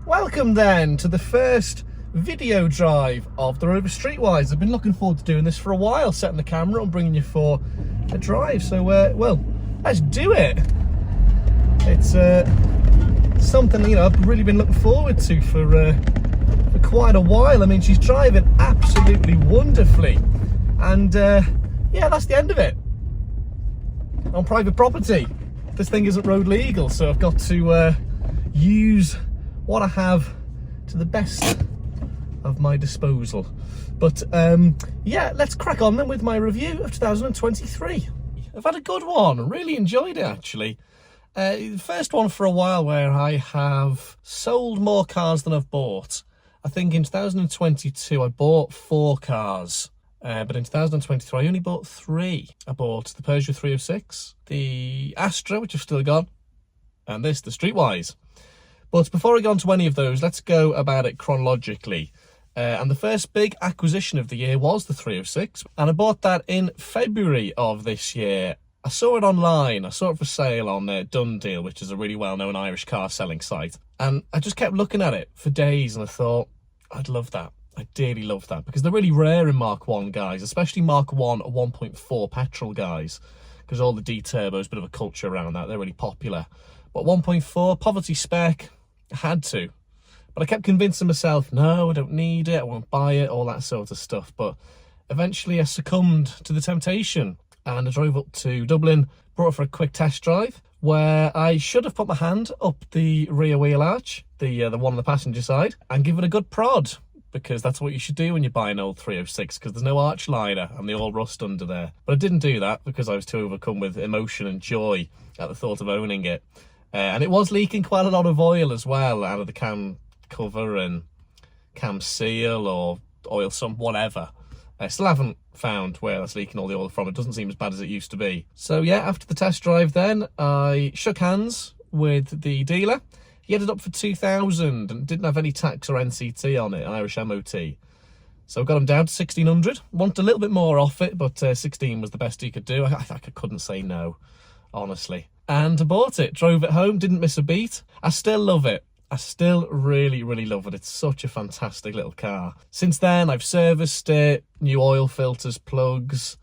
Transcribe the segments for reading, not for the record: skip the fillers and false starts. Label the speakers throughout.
Speaker 1: Welcome then to the first video drive of the Rover Streetwise. I've been looking forward to doing this for a while, setting the camera and bringing you for a drive. So, well, let's do it. It's something, you know, I've really been looking forward to for quite a while. I mean, she's driving absolutely wonderfully. And, yeah, that's the end of it. On private property. This thing isn't road legal, so I've got to use what I have to the best of my disposal. But yeah, let's crack on then with my review of 2023. I've had a good one, really enjoyed it actually. The first one for a while where I have sold more cars than I've bought. I think in 2022 I bought 4 cars, but in 2023 I only bought 3. I bought the Peugeot 306, the Astra, which I've still got, and this, the Streetwise. But before I go on to any of those, let's go about it chronologically. And the first big acquisition of the year was the 306. And I bought that in February of this year. I saw it online. I saw it for sale on Done Deal, which is a really well-known Irish car selling site. And I just kept looking at it for days and I thought, I'd love that. I dearly love that. Because they're really rare in Mark 1 guys, especially Mark 1 1.4 petrol guys. Because all the D-turbos, bit of a culture around that. They're really popular. But 1.4, poverty spec, I had to. But I kept convincing myself, no, I don't need it, I won't buy it, all that sort of stuff. But eventually I succumbed to the temptation and I drove up to Dublin, brought it for a quick test drive, where I should have put my hand up the rear wheel arch, the one on the passenger side, and give it a good prod, because that's what you should do when you buy an old 306, because there's no arch liner and they all rust under there. But I didn't do that because I was too overcome with emotion and joy at the thought of owning it. And it was leaking quite a lot of oil as well out of the cam cover and cam seal or oil sump, whatever. I still haven't found where that's leaking all the oil from. It doesn't seem as bad as it used to be. So yeah, after the test drive then, I shook hands with the dealer. He had it up for 2,000 and didn't have any tax or NCT on it, Irish MOT. So I got him down to 1,600. Wanted a little bit more off it, but 16 was the best he could do. I couldn't say no, honestly. And I bought it, drove it home, didn't miss a beat. I still love it. I still really, really love it. It's such a fantastic little car. Since then, I've serviced it, new oil filters, plugs.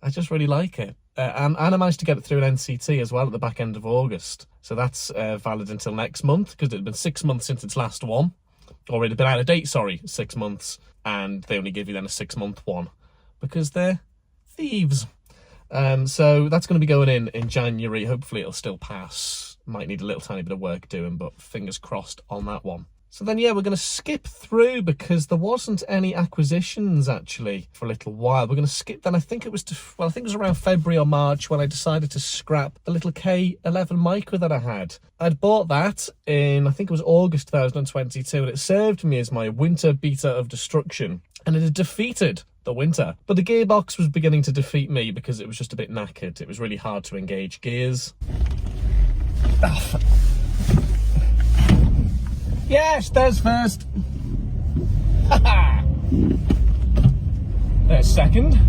Speaker 1: I just really like it. And I managed to get it through an NCT as well at the back end of August. So that's valid until next month, because it had been 6 months since its last one. Or it had been out of date, sorry, 6 months. And they only give you then a 6-month one, because they're thieves. So that's going to be going in January. Hopefully it'll still pass. Might need a little tiny bit of work doing, but fingers crossed on that one. So then, yeah, we're going to skip through because there wasn't any acquisitions actually for a little while. We're going to skip then. I think it was around February or March when I decided to scrap the little K11 Micra that I had. I'd bought that in, I think it was August 2022, and it served me as my winter beta of destruction. And it had defeated the winter. But the gearbox was beginning to defeat me because it was just a bit knackered. It was really hard to engage gears. Oh. Yes, there's first. There's second.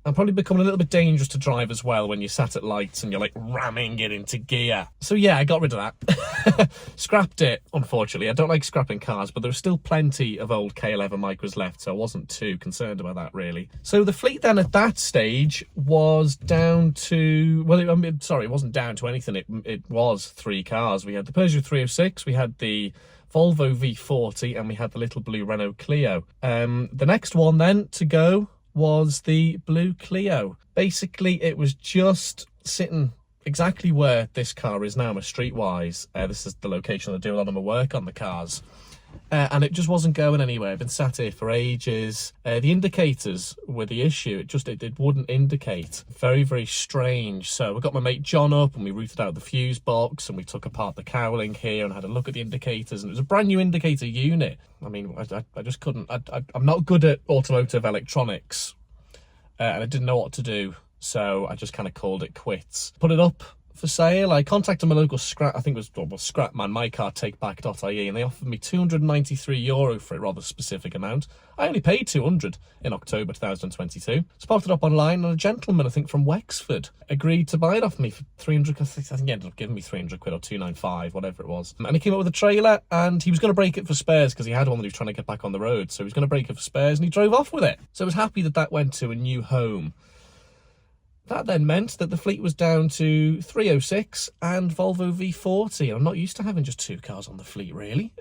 Speaker 1: I'm probably becoming a little bit dangerous to drive as well when you're sat at lights and you're like ramming it into gear. So yeah, I got rid of that. Scrapped it, unfortunately. I don't like scrapping cars, but there were still plenty of old K11 Micras left, so I wasn't too concerned about that really. So the fleet then at that stage was down to, well, it wasn't down to anything. It was 3 cars. We had the Peugeot 306, we had the Volvo V40, and we had the little blue Renault Clio. The next one then to go was the blue Clio. Basically, it was just sitting exactly where this car is now, my Streetwise. This is the location I do a lot of my work on the cars. And it just wasn't going anywhere. I've been sat here for ages. The indicators were the issue. It wouldn't indicate. Very, very strange. So I got my mate John up and we routed out the fuse box and we took apart the cowling here and had a look at the indicators, and it was a brand new indicator unit. I mean, I just couldn't. I'm not good at automotive electronics and I didn't know what to do. So I just kind of called it quits. Put it up for sale. I contacted my local scrap, I think it was Scrapman, mycartakeback.ie, and they offered me €293 for a rather specific amount. I only paid 200 in October 2022. Spotted it up online, and a gentleman, I think from Wexford, agreed to buy it off me for 300. I think he ended up giving me 300 quid or 295, whatever it was. And he came up with a trailer, and he was going to break it for spares because he had one that he was trying to get back on the road. So he was going to break it for spares, and he drove off with it. So I was happy that that went to a new home. That then meant that the fleet was down to 306 and Volvo V40. I'm not used to having just 2 cars on the fleet, really.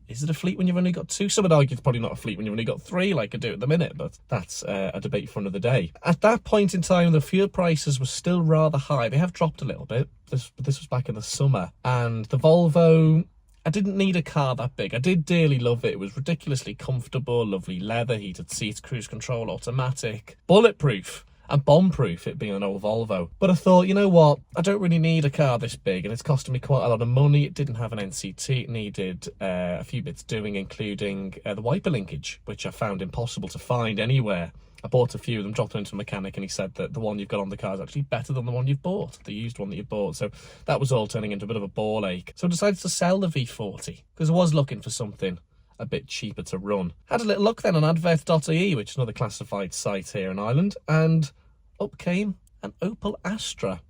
Speaker 1: Is it a fleet when you've only got 2? Some would argue it's probably not a fleet when you've only got 3, like I do at the minute, but that's a debate for another day. At that point in time, the fuel prices were still rather high. They have dropped a little bit. This was back in the summer. And the Volvo, I didn't need a car that big. I did dearly love it. It was ridiculously comfortable, lovely leather, heated seats, cruise control, automatic, bulletproof. And bomb-proof, it being an old Volvo. But I thought, you know what, I don't really need a car this big, and it's costing me quite a lot of money. It didn't have an NCT, it needed a few bits doing, including the wiper linkage, which I found impossible to find anywhere. I bought a few of them, dropped them into a mechanic, and he said that the one you've got on the car is actually better than the one you've bought, the used one that you bought. So that was all turning into a bit of a ball ache. So I decided to sell the V40, because I was looking for something a bit cheaper to run. Had a little look then on advert.ie, which is another classified site here in Ireland, and up came an Opel Astra.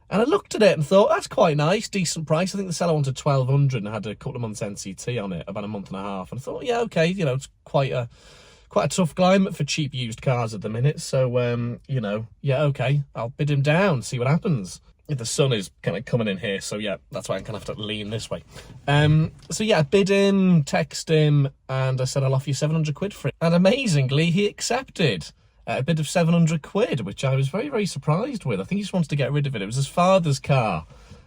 Speaker 1: And I looked at it and thought, that's quite nice, decent price. I think the seller wanted 1,200 and had a couple of months NCT on it, about a month and a half. And I thought, yeah, okay, you know, it's quite a tough climate for cheap used cars at the minute. So, you know, yeah, okay, I'll bid him down, see what happens. The sun is kind of coming in here, so yeah, that's why I'm going to have to lean this way. So yeah, I bid him, text him, and I said, I'll offer you 700 quid for it. And amazingly, he accepted a bid of 700 quid, which I was very, very surprised with. I think he just wanted to get rid of it. It was his father's car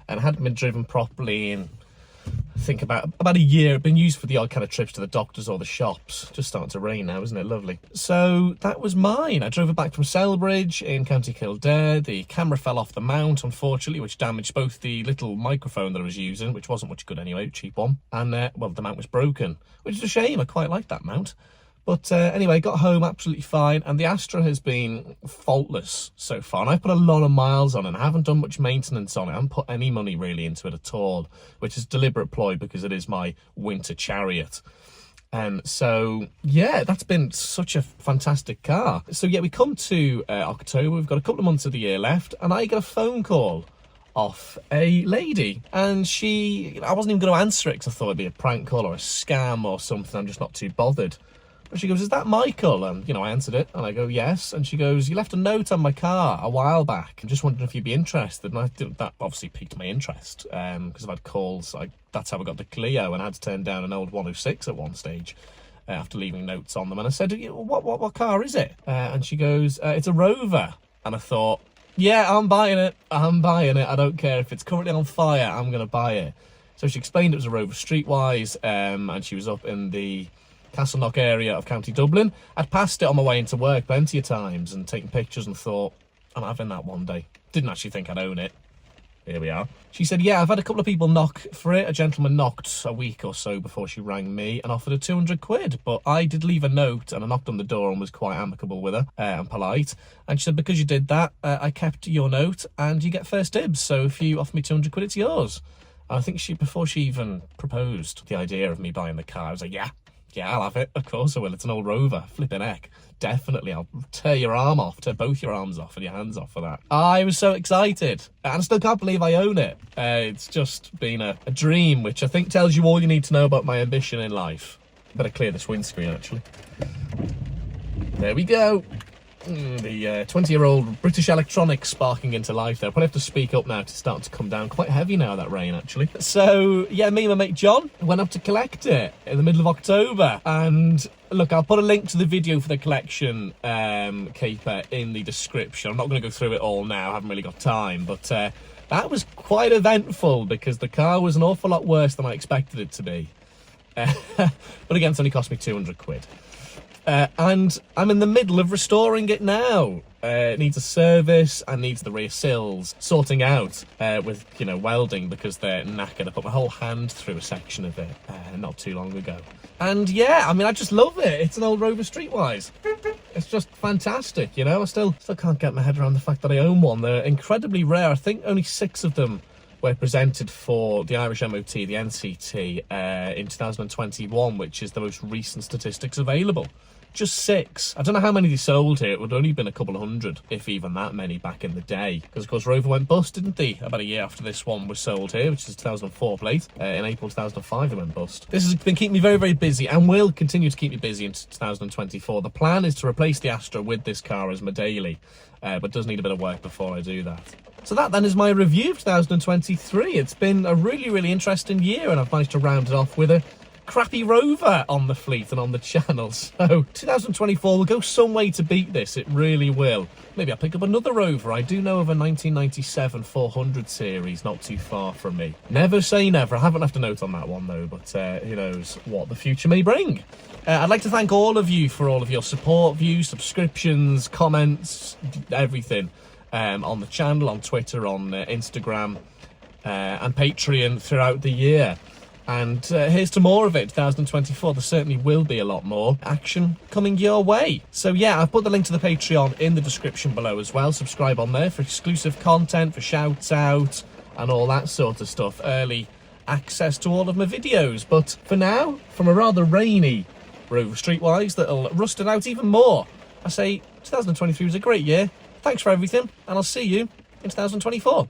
Speaker 1: and hadn't been driven properly in, I think, about a year. It'd been used for the odd kind of trips to the doctors or the shops. Just starting to rain now, isn't it? Lovely. So that was mine. I drove it back from Selbridge in County Kildare. The camera fell off the mount, unfortunately, which damaged both the little microphone that I was using, which wasn't much good anyway, cheap one, and, well, the mount was broken, which is a shame. I quite like that mount. But anyway, got home absolutely fine, and the Astra has been faultless so far. And I've put a lot of miles on it, and I haven't done much maintenance on it. I haven't put any money really into it at all, which is a deliberate ploy because it is my winter chariot. And so, yeah, that's been such a fantastic car. So yeah, we come to October, we've got a couple of months of the year left, and I get a phone call off a lady, and I wasn't even going to answer it because I thought it'd be a prank call or a scam or something. I'm just not too bothered. But she goes, is that Michael? And, you know, I answered it, and I go, yes. And she goes, you left a note on my car a while back. I'm just wondering if you'd be interested. And that obviously piqued my interest, because I've had calls. That's how I got the Clio, and I had to turn down an old 106 at one stage after leaving notes on them. And I said, what car is it? And she goes, it's a Rover. And I thought, yeah, I'm buying it. I'm buying it. I don't care if it's currently on fire. I'm going to buy it. So she explained it was a Rover Streetwise, and she was up in the Castleknock area of County Dublin. I'd passed it on my way into work plenty of times and taken pictures and thought, I'm having that one day. Didn't actually think I'd own it. Here we are. She said, yeah, I've had a couple of people knock for it. A gentleman knocked a week or so before she rang me and offered her 200 quid. But I did leave a note, and I knocked on the door and was quite amicable with her and polite. And she said, because you did that, I kept your note and you get first dibs. So if you offer me 200 quid, it's yours. And I think before she even proposed the idea of me buying the car, I was like, yeah, I'll have it. Of course I will. It's an old Rover. Flipping heck. Definitely. I'll tear your arm off. Tear both your arms off and your hands off for that. I was so excited. And I still can't believe I own it. It's just been a dream, which I think tells you all you need to know about my ambition in life. Better clear this windscreen, actually. There we go. The 20-year-old British electronics sparking into life there. Probably have to speak up now, 'cause it's starting to come down quite heavy now, that rain, actually. So, yeah, me and my mate John went up to collect it in the middle of October. And look, I'll put a link to the video for the collection caper in the description. I'm not going to go through it all now. I haven't really got time. But that was quite eventful because the car was an awful lot worse than I expected it to be. But again, it's only cost me 200 quid. And I'm in the middle of restoring it now. It needs a service and needs the rear sills sorting out with, you know, welding because they're knackered. I put my whole hand through a section of it not too long ago. And yeah, I mean, I just love it. It's an old Rover Streetwise. It's just fantastic, you know. I still can't get my head around the fact that I own one. They're incredibly rare. I think only 6 of them were presented for the Irish MOT, the NCT, in 2021, which is the most recent statistics available. Just 6. I don't know how many they sold here. It would only have been a couple of hundred, if even that many, back in the day. Because, of course, Rover went bust, didn't they? About a year after this one was sold here, which is a 2004 plate. In April 2005, they went bust. This has been keeping me very, very busy and will continue to keep me busy into 2024. The plan is to replace the Astra with this car as my daily, but does need a bit of work before I do that. So that then is my review of 2023. It's been a really, really interesting year, and I've managed to round it off with a crappy Rover on the fleet and on the channel. So 2024 will go some way to beat this. It really will. Maybe I'll pick up another Rover. I do know of a 1997 400 series not too far from me. Never say never. I haven't left a note on that one though, but who knows what the future may bring. I'd like to thank all of you for all of your support, views, subscriptions, comments, everything on the channel, on Twitter, on Instagram and Patreon throughout the year. And here's to more of it. 2024, there certainly will be a lot more action coming your way. So yeah, I've put the link to the Patreon in the description below as well. Subscribe on there for exclusive content, for shouts out and all that sort of stuff. Early access to all of my videos. But for now, from a rather rainy Rover Streetwise that'll rust it out even more, I say 2023 was a great year. Thanks for everything, and I'll see you in 2024.